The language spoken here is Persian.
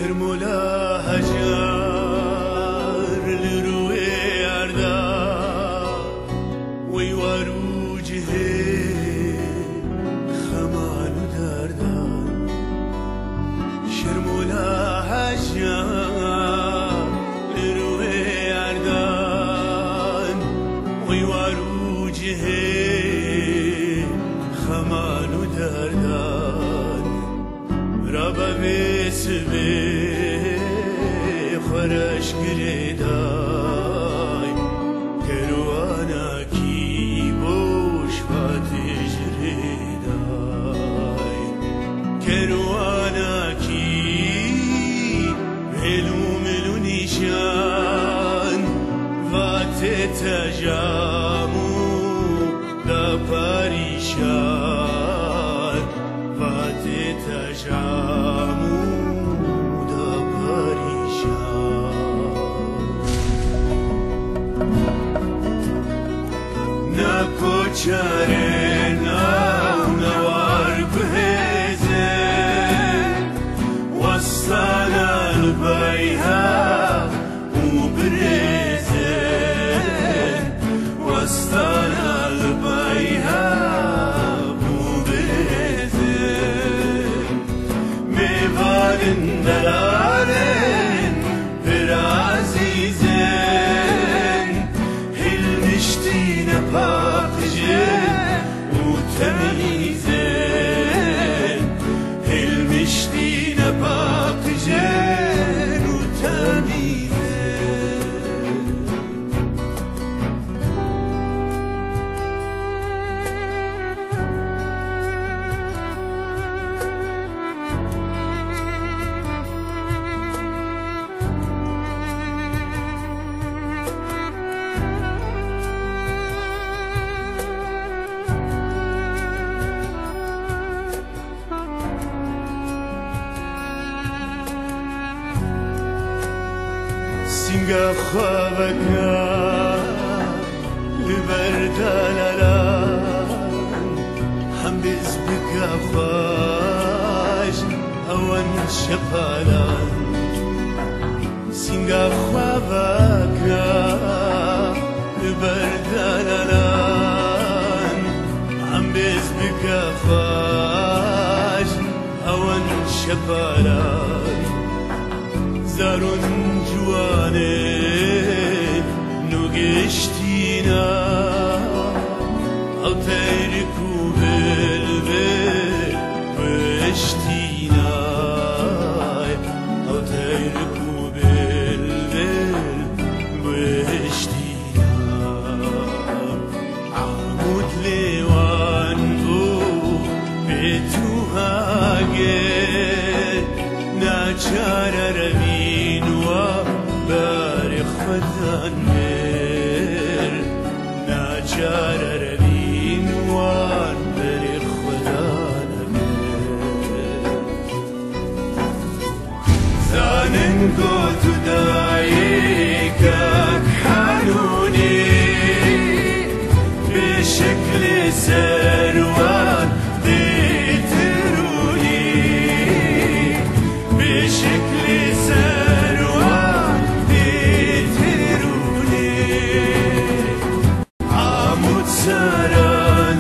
شرمولا هجار لروي عردا ويوارو جهي خمال دردان شرمولا هجار لروي عردان ويوارو جهي خمال دردان رابا بسبي خرش گریدای کروانا کی بوش فاتش ریدای کروانا کی ملو ملو نیشان وات تجامو دا پریشان وات تجامو چارنا ونوار بهزن وصلنا البيها وبرزن وصلنا البيها وبرزن ميبالن دلالن برازيزن هلمشتين وتميزن هلمشتين باقجن وتميزن سنگا خوابکا لبردالالا هم بز بکا خواش اوان شپالا سنگا خوابکا لبردالالا هم بز بکا خواش اوان شپالا زارون جوانه نوگشتینا او تیرکو بلبل وشتینا او تیرکو بلبل وشتینا عمود لیوان بو بیتو هاگه ناچار روین و باری خودان مر ناچار روین و باری خودان مر زانن گوتو دایی کک حنونی به شکل سروان بشكل سروان بيتروني عمود سران